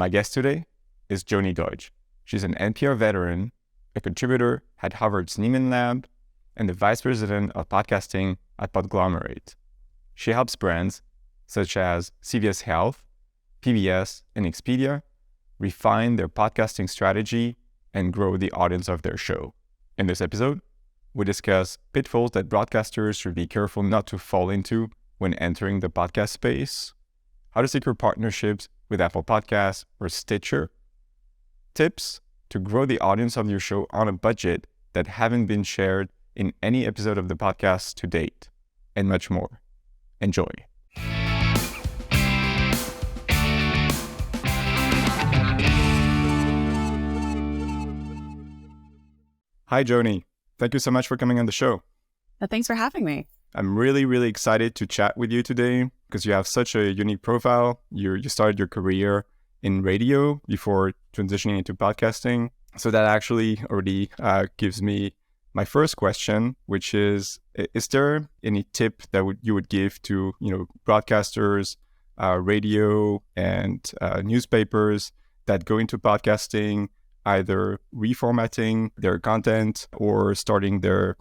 My guest today is Joni Deutsch. She's an NPR veteran, a contributor at Harvard's Nieman Lab, and the vice president of podcasting at Podglomerate. She helps brands such as CVS Health, PBS, and Expedia refine their podcasting strategy and grow the audience of their show. In this episode, we discuss pitfalls that broadcasters should be careful not to fall into when entering the podcast space, how to secure partnerships with Apple Podcasts or Stitcher, tips to grow the audience of your show on a budget that haven't been shared in any episode of the podcast to date, and much more. Enjoy. Hi, Joni. Thank you so much for coming on the show. Thanks for having me. I'm really excited to chat with you today because you have such a unique profile. You started your career in radio before transitioning into podcasting. So that actually already gives me my first question, which is there any tip that you would give to broadcasters, radio, and newspapers that go into podcasting, either reformatting their content or starting their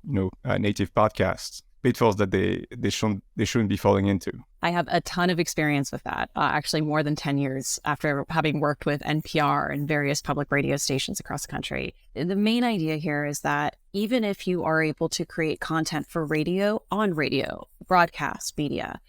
native podcasts? Pitfalls that they shouldn't be falling into. I have a ton of experience with that, actually more than 10 years after having worked with NPR and various public radio stations across the country. The main idea here is that even if you are able to create content for radio, on radio, broadcast media,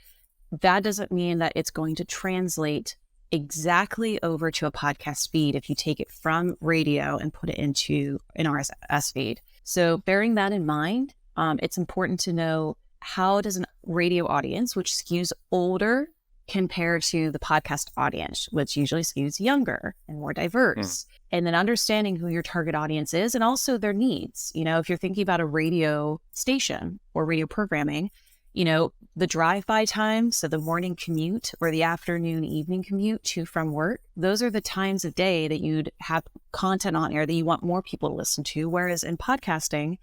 that doesn't mean that it's going to translate exactly over to a podcast feed if you take it from radio and put it into an RSS feed. So bearing that in mind, it's important to know how does a radio audience, which skews older compared to the podcast audience, which usually skews younger and more diverse. And then understanding who your target audience is and also their needs. If you're thinking about a radio station or radio programming, the drive-by time, so the morning commute or the afternoon, evening commute to from work, those are the times of day that you'd have content on air that you want more people to listen to. Whereas in podcasting,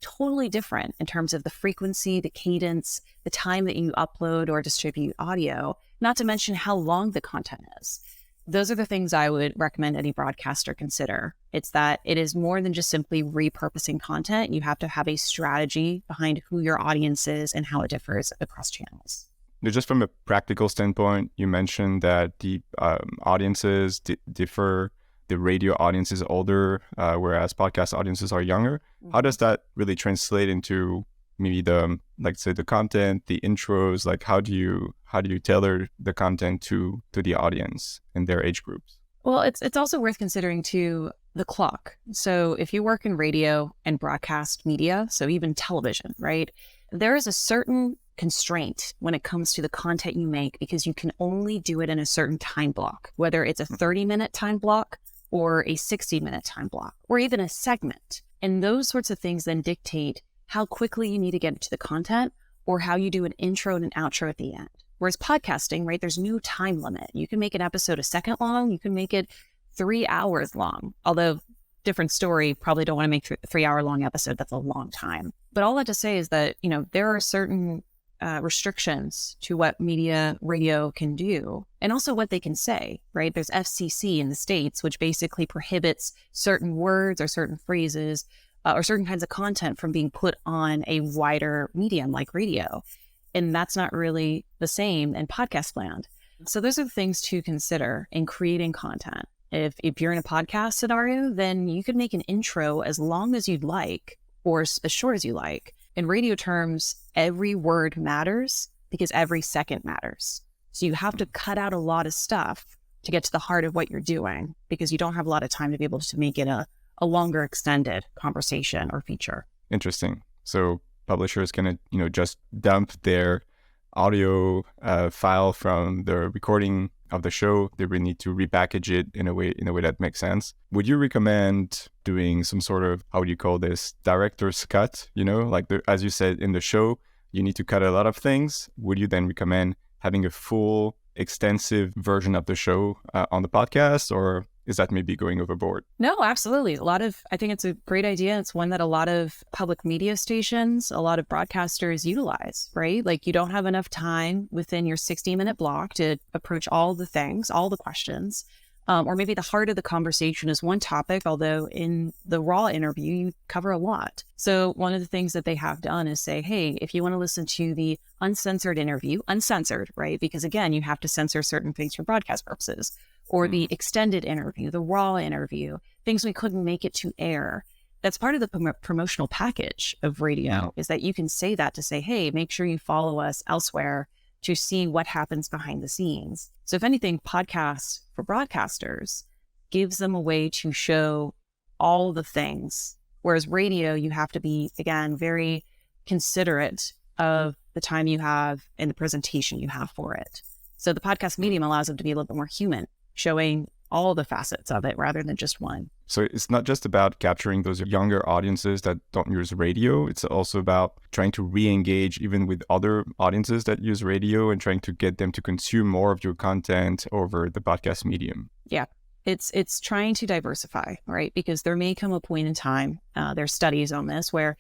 totally different in terms of the frequency, the cadence, the time that you upload or distribute audio, not to mention how long the content is. Those are the things I would recommend any broadcaster consider. It's that it is more than just simply repurposing content. You have to have a strategy behind who your audience is and how it differs across channels. Just from a practical standpoint, you mentioned that the audiences differ. The radio audience is older, whereas podcast audiences are younger. How does that really translate into maybe the content, the intros? Like how do you tailor the content to the audience and their age groups? Well, it's also worth considering too the clock. So if you work in radio and broadcast media, so even television, right? There is a certain constraint when it comes to the content you make because you can only do it in a certain time block, whether it's a 30-minute time block or a 60-minute time block, or even a segment. And those sorts of things then dictate how quickly you need to get into the content or how you do an intro and an outro at the end. Whereas podcasting, right, there's no time limit. You can make an episode a second long, you can make it 3 hours long. Although, different story, probably don't want to make a 3-hour long episode, that's a long time. But all that to say is that, there are certain restrictions to what media radio can do and also what they can say, right? There's FCC in the States, which basically prohibits certain words or certain phrases or certain kinds of content from being put on a wider medium like radio. And that's not really the same in podcast land. So those are things to consider in creating content. If you're in a podcast scenario, then you could make an intro as long as you'd like or as short as you like. In radio terms, every word matters because every second matters. So you have to cut out a lot of stuff to get to the heart of what you're doing because you don't have a lot of time to be able to make it a longer extended conversation or feature. Interesting. So publishers can, just dump their audio file from the recording of the show. They really need to repackage it in a way that makes sense. Would you recommend doing some sort of, how would you call this, director's cut? As you said in the show, you need to cut a lot of things. Would you then recommend having a full, extensive version of the show on the podcast, or is that maybe going overboard? No, absolutely. I think it's a great idea. It's one that a lot of public media stations, a lot of broadcasters utilize, right? Like you don't have enough time within your 60-minute block to approach all the things, all the questions. Or maybe the heart of the conversation is one topic, although in the raw interview, you cover a lot. So one of the things that they have done is say, hey, if you want to listen to the uncensored interview, uncensored, right? Because again, you have to censor certain things for broadcast purposes, or the extended interview, the raw interview, things we couldn't make it to air. That's part of the promotional package of radio, is that you can say that to say, hey, make sure you follow us elsewhere to see what happens behind the scenes. So if anything, podcasts for broadcasters gives them a way to show all the things. Whereas radio, you have to be, again, very considerate of the time you have and the presentation you have for it. So the podcast medium allows them to be a little bit more human, showing all the facets of it rather than just one. So it's not just about capturing those younger audiences that don't use radio. It's also about trying to re-engage even with other audiences that use radio and trying to get them to consume more of your content over the podcast medium. Yeah. It's trying to diversify, right? Because there may come a point in time, there's studies on this, where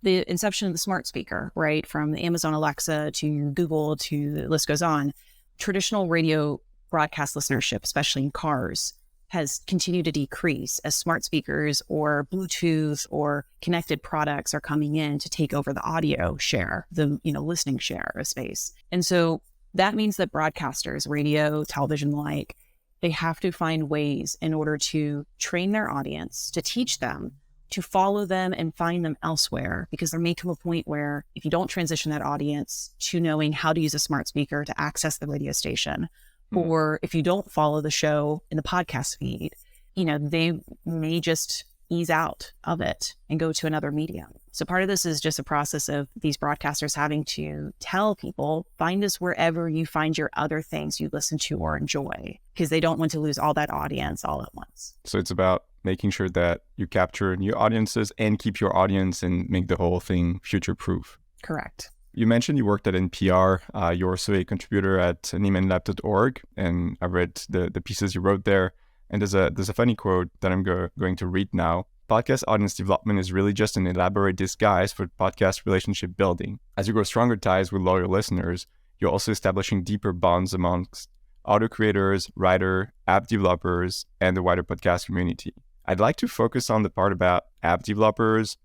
the inception of the smart speaker, right? From the Amazon Alexa to Google to the list goes on, traditional radio broadcast listenership, especially in cars, has continued to decrease as smart speakers or Bluetooth or connected products are coming in to take over the audio share, the listening share of space. And so that means that broadcasters, radio, television like, they have to find ways in order to train their audience, to teach them, to follow them and find them elsewhere, because there may come a point where if you don't transition that audience to knowing how to use a smart speaker to access the radio station, or if you don't follow the show in the podcast feed, they may just ease out of it and go to another medium. So part of this is just a process of these broadcasters having to tell people, find us wherever you find your other things you listen to or enjoy, because they don't want to lose all that audience all at once. So it's about making sure that you capture new audiences and keep your audience and make the whole thing future-proof. Correct. You mentioned you worked at NPR. You're also a contributor at NeimanLab.org, and I read the pieces you wrote there. And there's a funny quote that I'm going to read now. Podcast audience development is really just an elaborate disguise for podcast relationship building. As you grow stronger ties with loyal listeners, you're also establishing deeper bonds amongst audio creators, writer, app developers, and the wider podcast community. I'd like to focus on the part about app developers.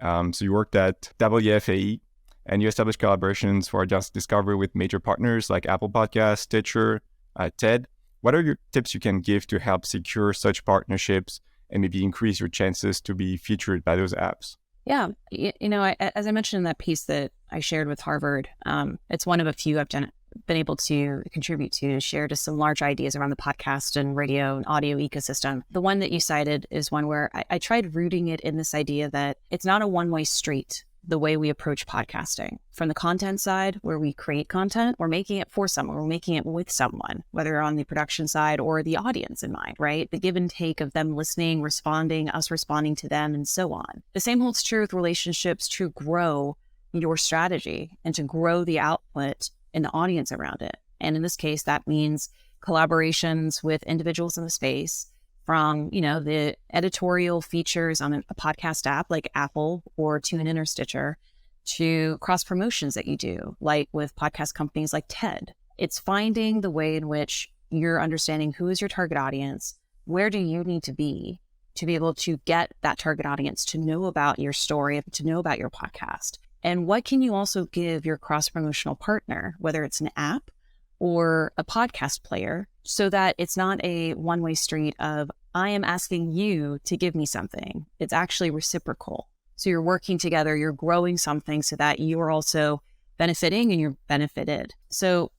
So you worked at WFAE, and you established collaborations for audience discovery with major partners like Apple Podcasts, Stitcher, TED. What are your tips you can give to help secure such partnerships and maybe increase your chances to be featured by those apps? Yeah. As I mentioned in that piece that I shared with Harvard, it's one of a few I've been able to contribute to share just some large ideas around the podcast and radio and audio ecosystem. The one that you cited is one where I tried rooting it in this idea that it's not a one-way street, the way we approach podcasting. From the content side, where we create content, we're making it for someone, we're making it with someone, whether on the production side or the audience in mind, right? The give and take of them listening, responding, us responding to them, and so on. The same holds true with relationships to grow your strategy and to grow the output and the audience around it. And in this case, that means collaborations with individuals in the space, from, the editorial features on a podcast app like Apple or TuneIn or Stitcher, to cross promotions that you do, like with podcast companies like TED. It's finding the way in which you're understanding who is your target audience, where do you need to be able to get that target audience to know about your story, to know about your podcast. And what can you also give your cross-promotional partner, whether it's an app or a podcast player, so that it's not a one-way street of, I am asking you to give me something. It's actually reciprocal. So you're working together, you're growing something so that you're also benefiting and you're benefited. So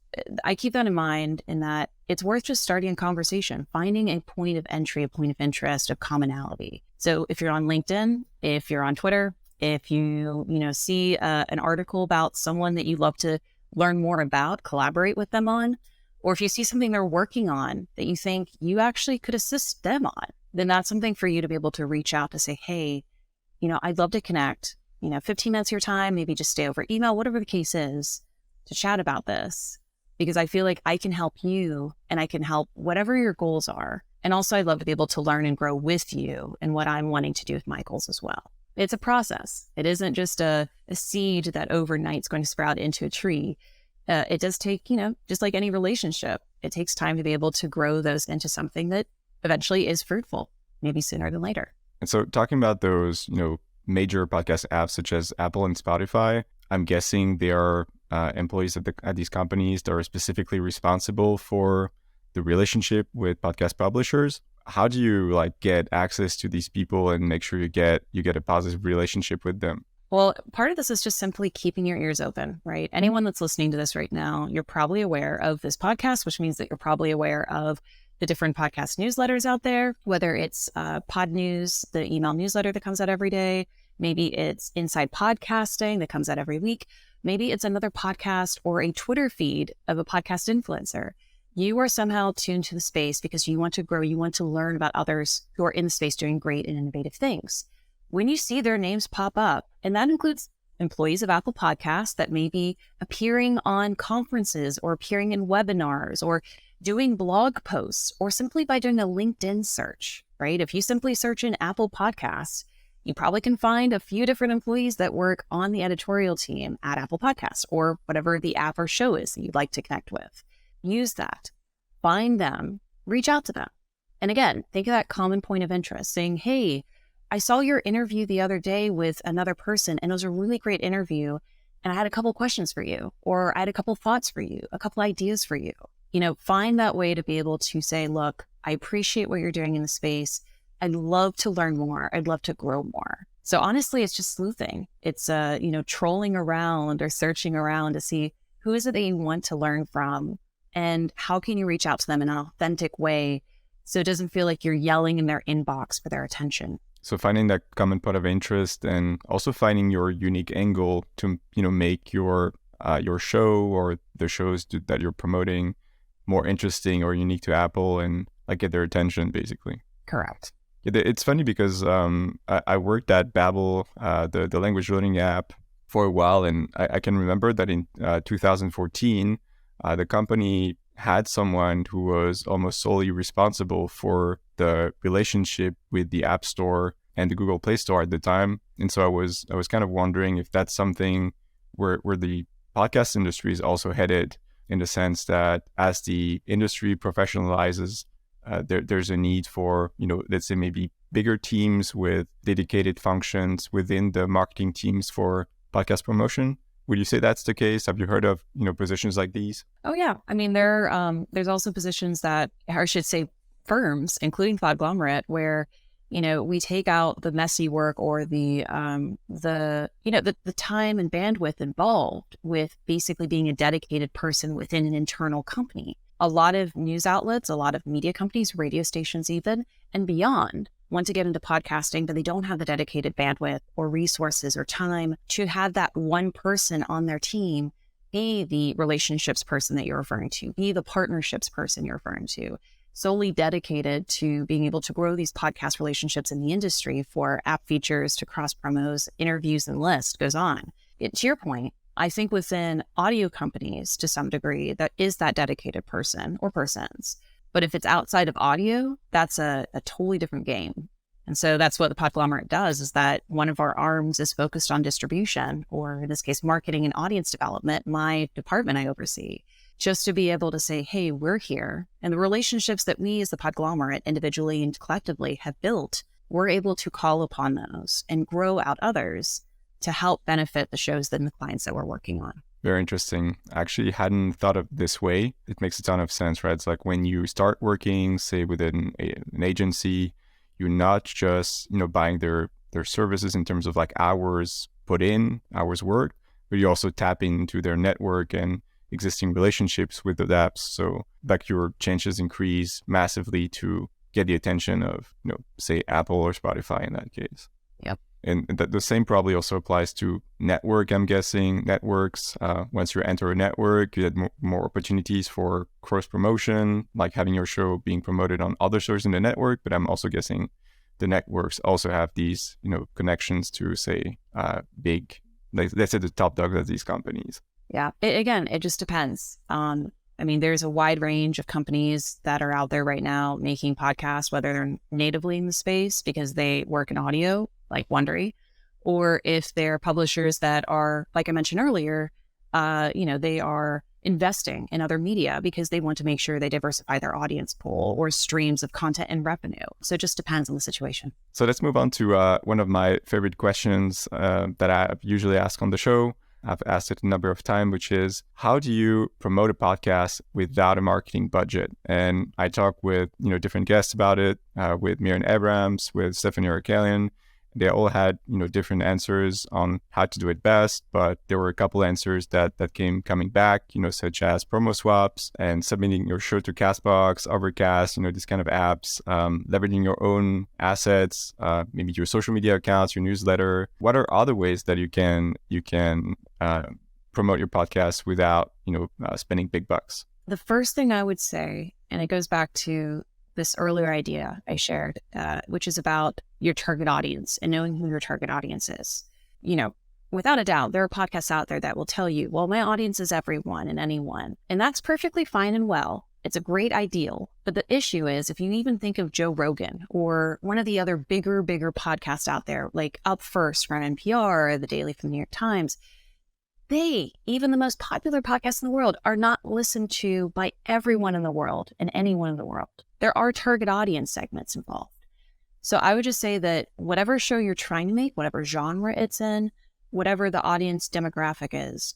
I keep that in mind, in that it's worth just starting a conversation, finding a point of entry, a point of interest, of commonality. So if you're on LinkedIn, if you're on Twitter, if you see an article about someone that you'd love to learn more about, collaborate with them on, or if you see something they're working on that you think you actually could assist them on, then that's something for you to be able to reach out to say, hey, I'd love to connect, 15 minutes of your time, maybe just stay over email, whatever the case is, to chat about this, because I feel like I can help you and I can help whatever your goals are. And also I'd love to be able to learn and grow with you in what I'm wanting to do with my goals as well. It's a process. It isn't just a seed that overnight is going to sprout into a tree. It does take, just like any relationship, it takes time to be able to grow those into something that eventually is fruitful, maybe sooner than later. And so talking about those, major podcast apps such as Apple and Spotify, I'm guessing they are employees at these companies that are specifically responsible for the relationship with podcast publishers. How do you get access to these people and make sure you get a positive relationship with them? Well, part of this is just simply keeping your ears open, right? Anyone that's listening to this right now, you're probably aware of this podcast, which means that you're probably aware of the different podcast newsletters out there, whether it's Pod News, the email newsletter that comes out every day. Maybe it's Inside Podcasting that comes out every week. Maybe it's another podcast or a Twitter feed of a podcast influencer. You are somehow tuned to the space because you want to grow, you want to learn about others who are in the space doing great and innovative things. When you see their names pop up, and that includes employees of Apple Podcasts that may be appearing on conferences or appearing in webinars or doing blog posts, or simply by doing a LinkedIn search, right? If you simply search in Apple Podcasts, you probably can find a few different employees that work on the editorial team at Apple Podcasts or whatever the app or show is that you'd like to connect with. Use that, find them, reach out to them. And again, think of that common point of interest saying, hey, I saw your interview the other day with another person and it was a really great interview. And I had a couple questions for you, or I had a couple thoughts for you, a couple ideas for you. Find that way to be able to say, look, I appreciate what you're doing in the space. I'd love to learn more. I'd love to grow more. So honestly, it's just sleuthing. It's, trolling around or searching around to see who is it that you want to learn from and how can you reach out to them in an authentic way so it doesn't feel like you're yelling in their inbox for their attention. So finding that common point of interest and also finding your unique angle to, make your show or the shows that you're promoting more interesting or unique to Apple and get their attention, basically. Correct. It's funny because I worked at Babbel, the language learning app, for a while, and I can remember that in 2014, the company had someone who was almost solely responsible for the relationship with the App Store and the Google Play Store at the time. And so I was kind of wondering if that's something where the podcast industry is also headed, in the sense that as the industry professionalizes, there's a need for, let's say maybe bigger teams with dedicated functions within the marketing teams for podcast promotion. Would you say that's the case? Have you heard of, positions like these? Oh, yeah. I mean, there's also positions that, or I should say firms, including Podglomerate, where, we take out the messy work or the time and bandwidth involved with basically being a dedicated person within an internal company. A lot of news outlets, a lot of media companies, radio stations even, and beyond want to get into podcasting, but they don't have the dedicated bandwidth or resources or time to have that one person on their team be the relationships person that you're referring to, be the partnerships person you're referring to, solely dedicated to being able to grow these podcast relationships in the industry for app features to cross promos, interviews, and list goes on. To your point, I think within audio companies, to some degree, that is that dedicated person or persons. But if it's outside of audio, that's a totally different game. And so that's what the Podglomerate does, is that one of our arms is focused on distribution, or in this case, marketing and audience development, my department I oversee, just to be able to say, hey, we're here. And the relationships that we as the Podglomerate individually and collectively have built, we're able to call upon those and grow out others to help benefit the shows and the clients that we're working on. Very interesting. I actually hadn't thought of this way. It makes a ton of sense, right? It's like when you start working, say, within an agency, you're not just, buying their services in terms of hours put in, hours worked, but you also tap into their network and existing relationships with the apps. So your chances increase massively to get the attention of, say, Apple or Spotify in that case. Yep. And the same probably also applies to network, I'm guessing. Networks, once you enter a network, you have more opportunities for cross-promotion, like having your show being promoted on other shows in the network. But I'm also guessing the networks also have these, connections to, say, big, let's say the top dogs at these companies. Yeah. It just depends. There's a wide range of companies that are out there right now making podcasts, whether they're natively in the space because they work in audio, like Wondery, or if they're publishers that are, like I mentioned earlier, they are investing in other media because they want to make sure they diversify their audience pool or streams of content and revenue. So it just depends on the situation. So let's move on to one of my favorite questions that I usually ask on the show. I've asked it a number of times, which is, how do you promote a podcast without a marketing budget? And I talk with different guests about it, with Miriam Abrams, with Stephanie Arkelian. They all had different answers on how to do it best, but there were a couple answers that came coming back, such as promo swaps and submitting your show to Castbox, Overcast, these kind of apps, leveraging your own assets, maybe your social media accounts, your newsletter. What are other ways that you can promote your podcast without spending big bucks? The first thing I would say, and it goes back to this earlier idea I shared, which is about your target audience and knowing who your target audience is. Without a doubt, there are podcasts out there that will tell you, well, my audience is everyone and anyone. And that's perfectly fine and well. It's a great ideal. But the issue is, if you even think of Joe Rogan or one of the other bigger podcasts out there, like Up First from NPR, or The Daily from the New York Times, even the most popular podcasts in the world, are not listened to by everyone in the world and anyone in the world. There are target audience segments involved. So I would just say that whatever show you're trying to make, whatever genre it's in, whatever the audience demographic is,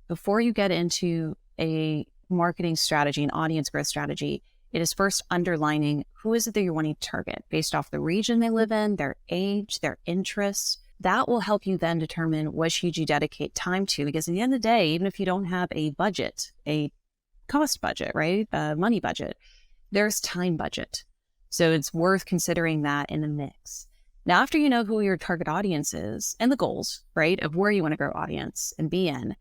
before you get into a marketing strategy, an audience growth strategy, it is first underlining who is it that you're wanting to target based off the region they live in, their age, their interests. That will help you then determine what should you dedicate time to, because at the end of the day, even if you don't have a budget, a cost budget, right? A money budget, there's time budget. So it's worth considering that in the mix. Now, after you know who your target audience is and the goals, right, of where you want to grow audience and be in,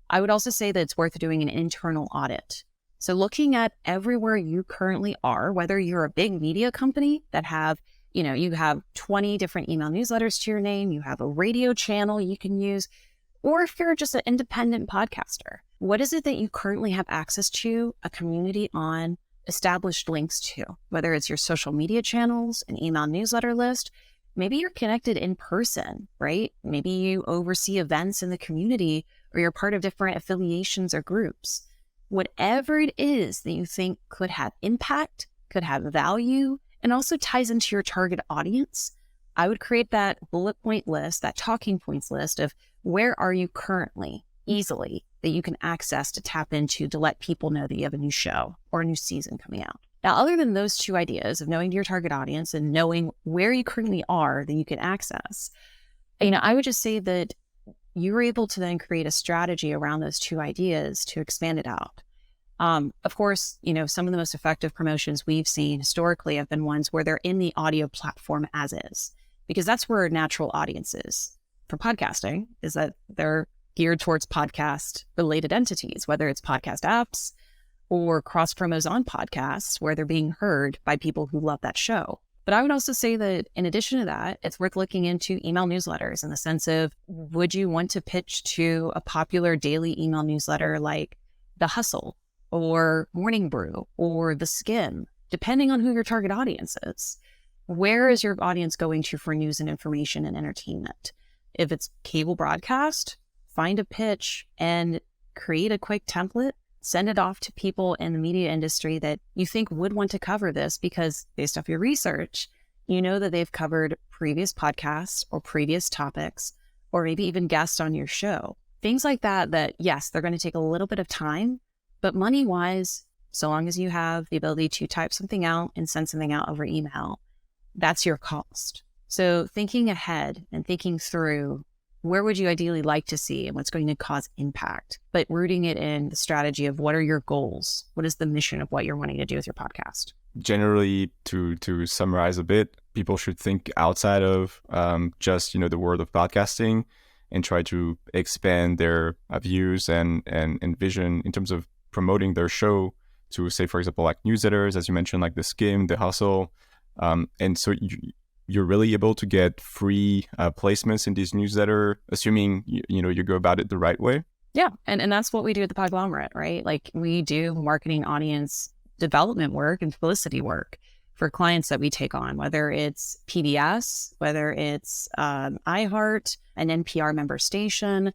I would also say that it's worth doing an internal audit. So looking at everywhere you currently are, whether you're a big media company that have, you have 20 different email newsletters to your name, you have a radio channel you can use, or if you're just an independent podcaster, what is it that you currently have access to, a community on, established links to, whether it's your social media channels, an email newsletter list. Maybe you're connected in person, right? Maybe you oversee events in the community, or you're part of different affiliations or groups. Whatever it is that you think could have impact, could have value, and also ties into your target audience, I would create that bullet point list, that talking points list of where are you currently easily that you can access to tap into to let people know that you have a new show or a new season coming out. Now, other than those two ideas of knowing your target audience and knowing where you currently are that you can access, I would just say that you're able to then create a strategy around those two ideas to expand it out. Of course, some of the most effective promotions we've seen historically have been ones where they're in the audio platform as is, because that's where a natural audience is for podcasting, is that they're geared towards podcast related entities, whether it's podcast apps or cross promos on podcasts where they're being heard by people who love that show. But I would also say that in addition to that, it's worth looking into email newsletters in the sense of, would you want to pitch to a popular daily email newsletter like The Hustle or Morning Brew or The Skim, depending on who your target audience is? Where is your audience going to for news and information and entertainment? If it's cable broadcast, find a pitch and create a quick template, send it off to people in the media industry that you think would want to cover this, because based off your research, that they've covered previous podcasts or previous topics, or maybe even guests on your show. Things like that, yes, they're going to take a little bit of time, but money-wise, so long as you have the ability to type something out and send something out over email, that's your cost. So thinking ahead and thinking through, where would you ideally like to see and what's going to cause impact, but rooting it in the strategy of what are your goals? What is the mission of what you're wanting to do with your podcast? Generally, to summarize a bit, people should think outside of just, the world of podcasting and try to expand their views and vision in terms of promoting their show to, say, for example, like newsletters, as you mentioned, like The Skim, The Hustle. And so you're really able to get free placements in these newsletter, assuming you go about it the right way. Yeah, and that's what we do at the Podglomerate, right? Like, we do marketing audience development work and publicity work for clients that we take on, whether it's PBS, whether it's iHeart, an NPR member station.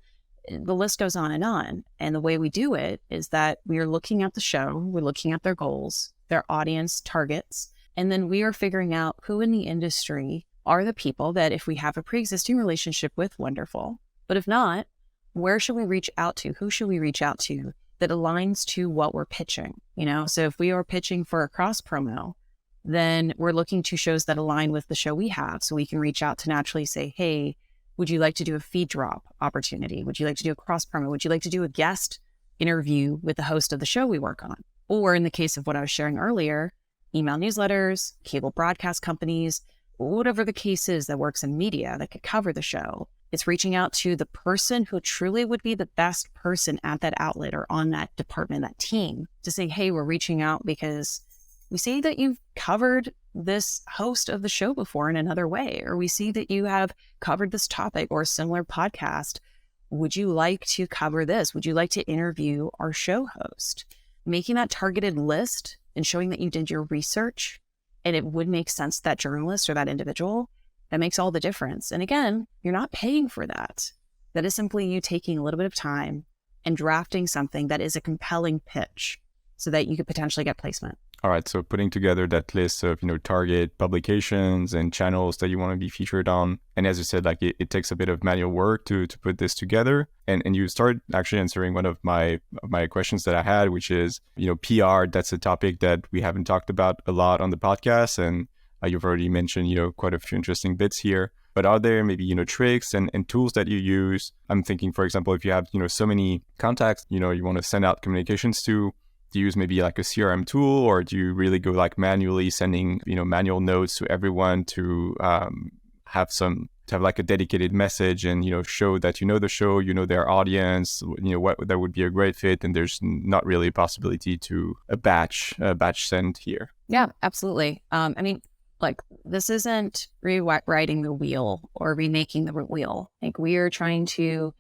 The list goes on. And the way we do it is that we are looking at the show, we're looking at their goals, their audience targets, and then we are figuring out who in the industry are the people that if we have a pre-existing relationship with, wonderful. But if not, where should we reach out to? Who should we reach out to that aligns to what we're pitching? So if we are pitching for a cross promo, then we're looking to shows that align with the show we have. So we can reach out to naturally say, hey, would you like to do a feed drop opportunity? Would you like to do a cross promo? Would you like to do a guest interview with the host of the show we work on? Or in the case of what I was sharing earlier, email newsletters, cable broadcast companies, whatever the case is that works in media that could cover the show. It's reaching out to the person who truly would be the best person at that outlet or on that department, that team, to say, hey, we're reaching out because we see that you've covered this host of the show before in another way, or we see that you have covered this topic or a similar podcast. Would you like to cover this? Would you like to interview our show host? Making that targeted list and showing that you did your research and it would make sense to that journalist or that individual, that makes all the difference. And again, you're not paying for that. That is simply you taking a little bit of time and drafting something that is a compelling pitch so that you could potentially get placement. All right, so putting together that list of, target publications and channels that you want to be featured on. And as you said, like it takes a bit of manual work to put this together. And you started actually answering one of my questions that I had, which is, PR. That's a topic that we haven't talked about a lot on the podcast. And you've already mentioned, quite a few interesting bits here. But are there maybe, tricks and tools that you use? I'm thinking, for example, if you have, so many contacts, you want to send out communications to, do you use maybe like a CRM tool, or do you really go like manually sending, manual notes to everyone to have like a dedicated message and, show that the show, their audience, what that would be a great fit, and there's not really a possibility to a batch send here? Yeah, absolutely. This isn't rewriting the wheel or remaking the wheel. Like, we are trying to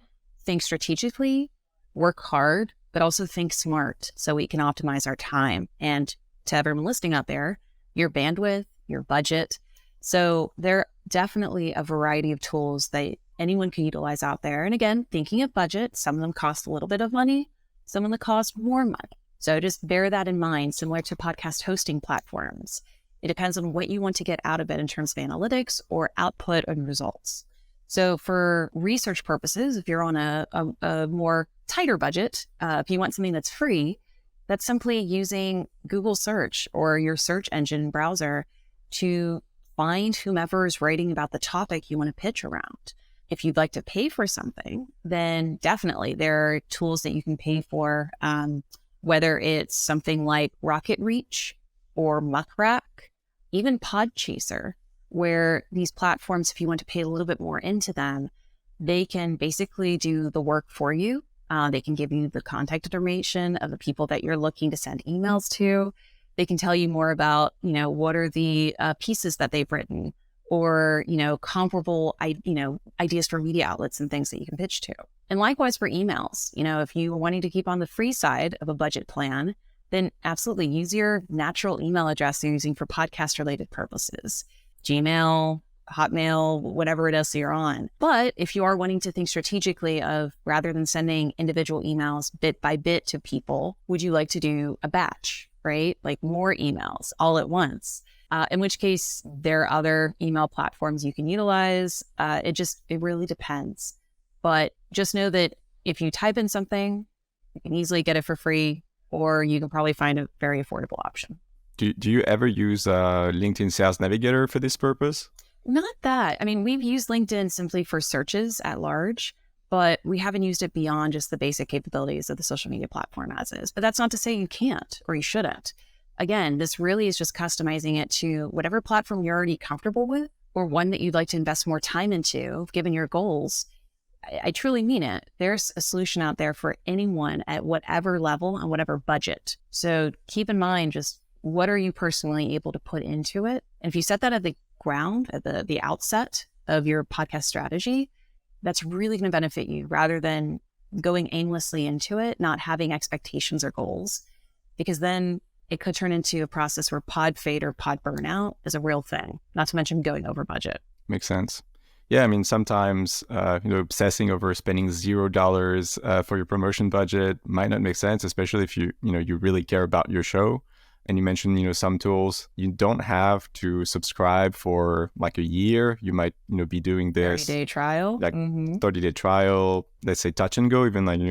think strategically, work hard, but also think smart so we can optimize our time. And to everyone listening out there, your bandwidth, your budget. So there are definitely a variety of tools that anyone can utilize out there. And again, thinking of budget, some of them cost a little bit of money, some of them cost more money. So just bear that in mind, similar to podcast hosting platforms. It depends on what you want to get out of it in terms of analytics or output and results. So for research purposes, if you're on a more tighter budget, if you want something that's free, that's simply using Google search or your search engine browser to find whomever is writing about the topic you want to pitch around. If you'd like to pay for something, then definitely there are tools that you can pay for, whether it's something like Rocket Reach or Muckrack, even Podchaser, where these platforms, if you want to pay a little bit more into them, they can basically do the work for you. They can give you the contact information of the people that you're looking to send emails to. They can tell you more about, what are the pieces that they've written, or, comparable, ideas for media outlets and things that you can pitch to. And likewise for emails, if you're wanting to keep on the free side of a budget plan, then absolutely use your natural email address you're using for podcast related purposes. Gmail, Hotmail, whatever it is that you're on. But if you are wanting to think strategically of, rather than sending individual emails bit by bit to people, would you like to do a batch, right? Like more emails all at once? In which case, there are other email platforms you can utilize. It really depends. But just know that if you type in something, you can easily get it for free, or you can probably find a very affordable option. Do you ever use LinkedIn Sales Navigator for this purpose? Not that. We've used LinkedIn simply for searches at large, but we haven't used it beyond just the basic capabilities of the social media platform as is. But that's not to say you can't or you shouldn't. Again, this really is just customizing it to whatever platform you're already comfortable with, or one that you'd like to invest more time into, given your goals. I truly mean it. There's a solution out there for anyone at whatever level and whatever budget. So keep in mind, just what are you personally able to put into it? And if you set that at the ground, at the outset of your podcast strategy, that's really going to benefit you, rather than going aimlessly into it, not having expectations or goals, because then it could turn into a process where pod fade or pod burnout is a real thing, not to mention going over budget. Makes sense. Yeah, I mean, sometimes, obsessing over spending $0 for your promotion budget might not make sense, especially if you really care about your show. And you mentioned, some tools you don't have to subscribe for like a year. You might, be doing this 30-day trial, like 30-day trial, let's say touch and go, even like,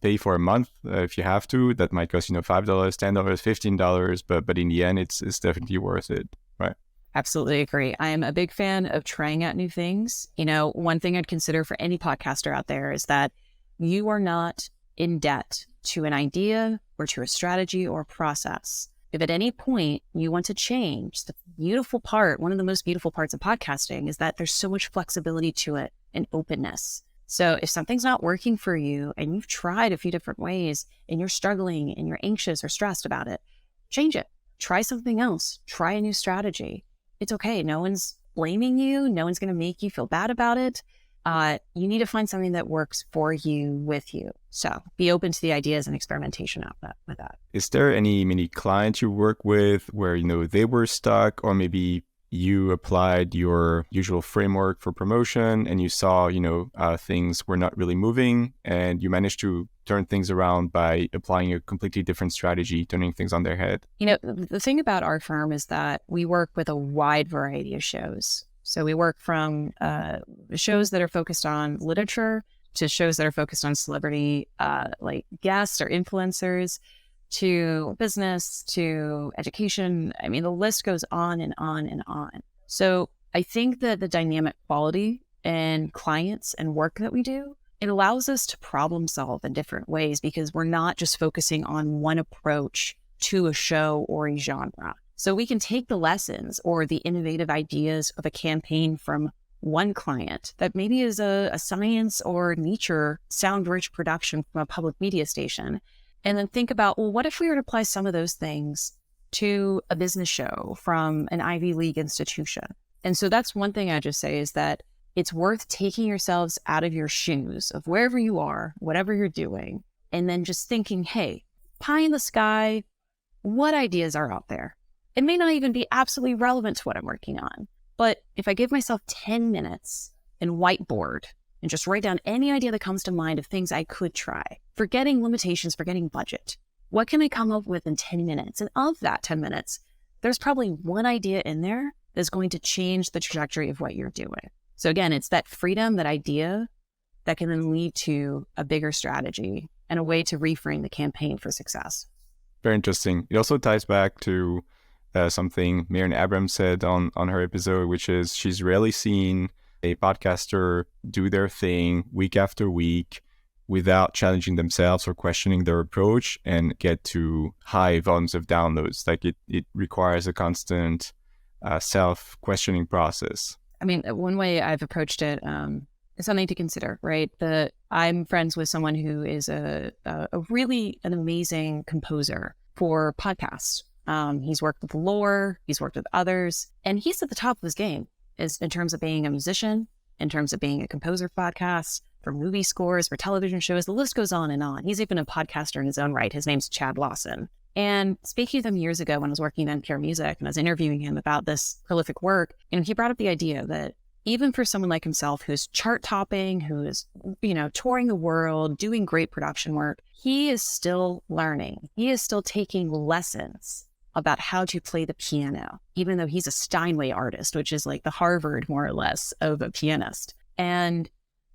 pay for a month if you have to. That might cost, $5, $10, $15, but in the end, it's definitely worth it, right? Absolutely agree. I am a big fan of trying out new things. One thing I'd consider for any podcaster out there is that you are not in debt to an idea or to a strategy or a process. If at any point you want to change, the beautiful part, one of the most beautiful parts of podcasting is that there's so much flexibility to it and openness. So if something's not working for you and you've tried a few different ways and you're struggling and you're anxious or stressed about it, change it. Try something else. Try a new strategy. It's okay. No one's blaming you. No one's going to make you feel bad about it. You need to find something that works for you, with you. So be open to the ideas and experimentation with that. Is there any clients you work with where, they were stuck, or maybe you applied your usual framework for promotion and you saw, things were not really moving and you managed to turn things around by applying a completely different strategy, turning things on their head? The thing about our firm is that we work with a wide variety of shows. So we work from shows that are focused on literature to shows that are focused on celebrity, like guests or influencers, to business, to education. I mean, the list goes on and on and on. So I think that the dynamic quality and clients and work that we do, it allows us to problem solve in different ways because we're not just focusing on one approach to a show or a genre. So we can take the lessons or the innovative ideas of a campaign from one client that maybe is a science or nature sound-rich production from a public media station, and then think about, well, what if we were to apply some of those things to a business show from an Ivy League institution? And so that's one thing I just say is that it's worth taking yourselves out of your shoes of wherever you are, whatever you're doing, and then just thinking, hey, pie in the sky, what ideas are out there? It may not even be absolutely relevant to what I'm working on, but if I give myself 10 minutes and whiteboard and just write down any idea that comes to mind of things I could try, forgetting limitations, forgetting budget, what can I come up with in 10 minutes? And of that 10 minutes, there's probably one idea in there that's going to change the trajectory of what you're doing. So again, it's that freedom, that idea that can then lead to a bigger strategy and a way to reframe the campaign for success. Very interesting. It also ties back to something Miriam Abrams said on her episode, which is she's rarely seen a podcaster do their thing week after week without challenging themselves or questioning their approach and get to high volumes of downloads. Like it requires a constant self-questioning process. I mean, one way I've approached it is something to consider, right? I'm friends with someone who is a really an amazing composer for podcasts. He's worked with Lore, he's worked with others, and he's at the top of his game in terms of being a musician, in terms of being a composer for podcasts, for movie scores, for television shows. The list goes on and on. He's even a podcaster in his own right. His name's Chad Lawson. And speaking with him years ago when I was working at NPR Music and I was interviewing him about this prolific work, he brought up the idea that even for someone like himself who's chart topping, who is, touring the world, doing great production work, he is still learning. He is still taking lessons about how to play the piano, even though he's a Steinway artist, which is like the Harvard, more or less, of a pianist. And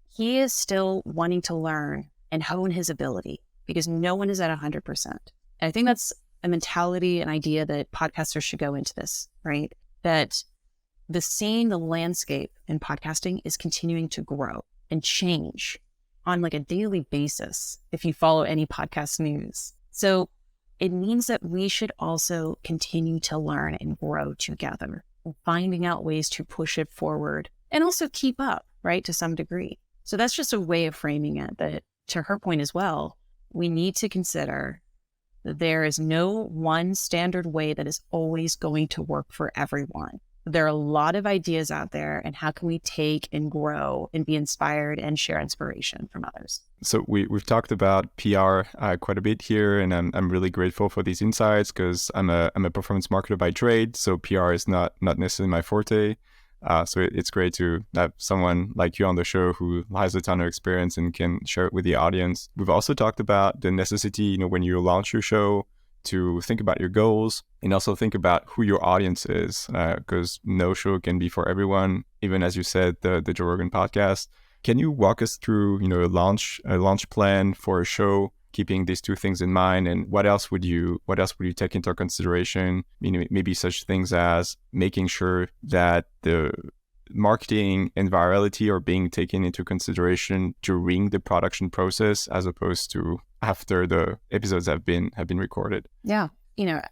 he is still wanting to learn and hone his ability because no one is at 100%. And I think that's a mentality, an idea that podcasters should go into this, right? That the landscape in podcasting is continuing to grow and change on like a daily basis if you follow any podcast news. So it means that we should also continue to learn and grow together, finding out ways to push it forward and also keep up, right, to some degree. So that's just a way of framing it, that to her point as well, we need to consider that there is no one standard way that is always going to work for everyone. There are a lot of ideas out there, and how can we take and grow and be inspired and share inspiration from others? So we've talked about PR quite a bit here, and I'm really grateful for these insights because I'm a performance marketer by trade, so PR is not necessarily my forte. So it's great to have someone like you on the show who has a ton of experience and can share it with the audience. We've also talked about the necessity, when you launch your show, to think about your goals and also think about who your audience is, because no show can be for everyone. Even as you said, the Joe Rogan podcast. Can you walk us through, a launch plan for a show, keeping these two things in mind, and what else would you take into consideration? Maybe such things as making sure that the marketing and virality are being taken into consideration during the production process, as opposed to after the episodes have been recorded. Yeah.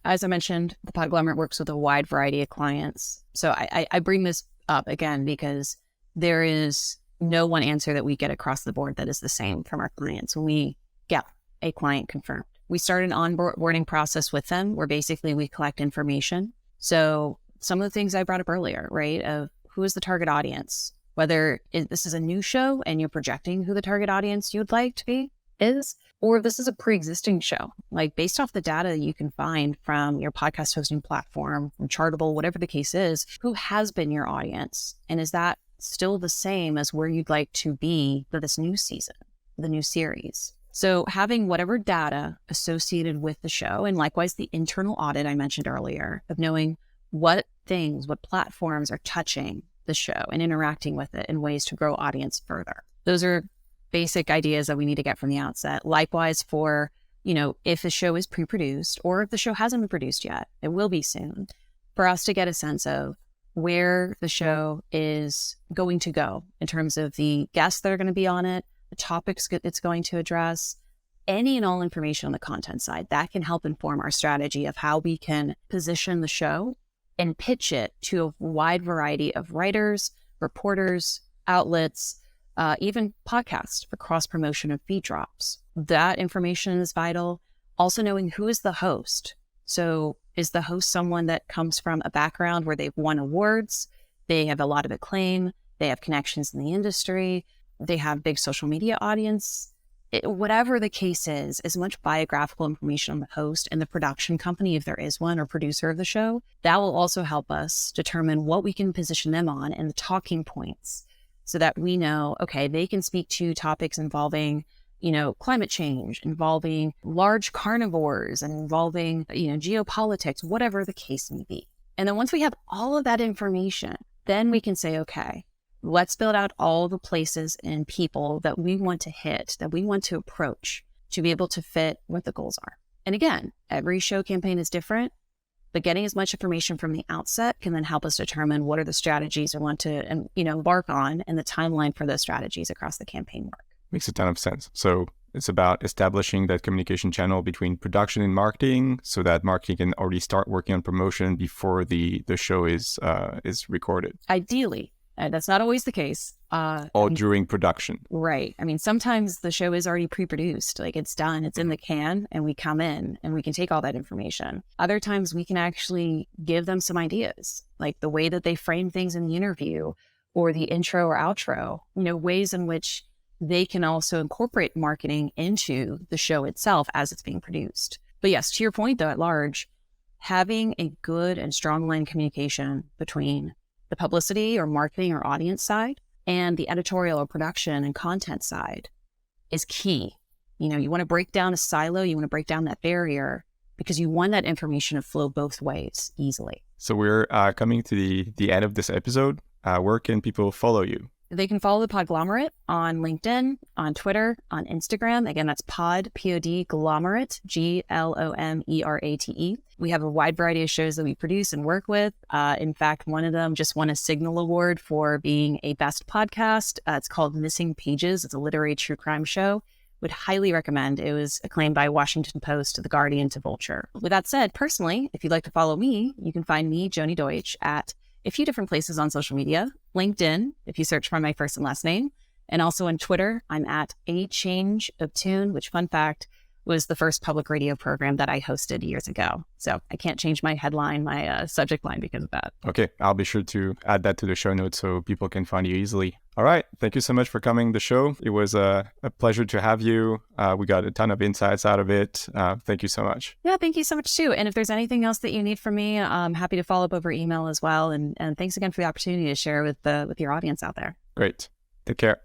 As I mentioned, the Podglomerate works with a wide variety of clients. So I bring this up again because there is no one answer that we get across the board that is the same from our clients when we get a client confirmed. We start an onboarding process with them where basically we collect information. So some of the things I brought up earlier, right, of who is the target audience, whether this is a new show and you're projecting who the target audience you'd like to be is, or if this is a pre-existing show, like based off the data you can find from your podcast hosting platform, from Chartable, whatever the case is, who has been your audience? And is that still the same as where you'd like to be for this new season, the new series? So having whatever data associated with the show, and likewise the internal audit I mentioned earlier, of knowing what platforms are touching the show and interacting with it in ways to grow audience further. Those are basic ideas that we need to get from the outset. Likewise for, if the show is pre-produced or if the show hasn't been produced yet, it will be soon, for us to get a sense of where the show is going to go in terms of the guests that are going to be on it, the topics it's going to address, any and all information on the content side that can help inform our strategy of how we can position the show and pitch it to a wide variety of writers, reporters, outlets, even podcasts for cross-promotion of feed drops. That information is vital. Also knowing who is the host. So is the host someone that comes from a background where they've won awards, they have a lot of acclaim, they have connections in the industry, they have big social media audience? Whatever the case is, as much biographical information on the host and the production company, if there is one, or producer of the show, that will also help us determine what we can position them on and the talking points so that we know, okay, they can speak to topics involving, climate change, involving large carnivores, and involving, geopolitics, whatever the case may be. And then once we have all of that information, then we can say, okay, let's build out all the places and people that we want to hit, that we want to approach to be able to fit what the goals are. And again, every show campaign is different, but getting as much information from the outset can then help us determine what are the strategies we want to, embark on, and the timeline for those strategies across the campaign work. Makes a ton of sense. So it's about establishing that communication channel between production and marketing so that marketing can already start working on promotion before the show is recorded. Ideally. That's not always the case. During production. Right. Sometimes the show is already pre-produced, like it's done, it's in the can, and we come in and we can take all that information. Other times we can actually give them some ideas, like the way that they frame things in the interview or the intro or outro, ways in which they can also incorporate marketing into the show itself as it's being produced. But yes, to your point though, at large, having a good and strong line of communication between the publicity or marketing or audience side and the editorial or production and content side is key. You want to break down a silo, you want to break down that barrier because you want that information to flow both ways easily. So we're coming to the end of this episode. Where can people follow you? They can follow the Podglomerate on LinkedIn, on Twitter, on Instagram. Again, that's Podglomerate, Glomerate. We have a wide variety of shows that we produce and work with. In fact, one of them just won a Signal Award for being a best podcast. It's called Missing Pages. It's a literary true crime show. Would highly recommend. It was acclaimed by Washington Post to The Guardian to Vulture. With that said, personally, if you'd like to follow me, you can find me, Joni Deutsch, at a few different places on social media. LinkedIn, if you search for my first and last name, and also on Twitter, I'm at A Change of Tune, which, fun fact, was the first public radio program that I hosted years ago. So I can't change my headline, my subject line because of that. Okay, I'll be sure to add that to the show notes so people can find you easily. All right, thank you so much for coming to the show. It was a pleasure to have you. We got a ton of insights out of it. Thank you so much. Yeah, thank you so much too. And if there's anything else that you need from me, I'm happy to follow up over email as well. And thanks again for the opportunity to share with your audience out there. Great. Take care.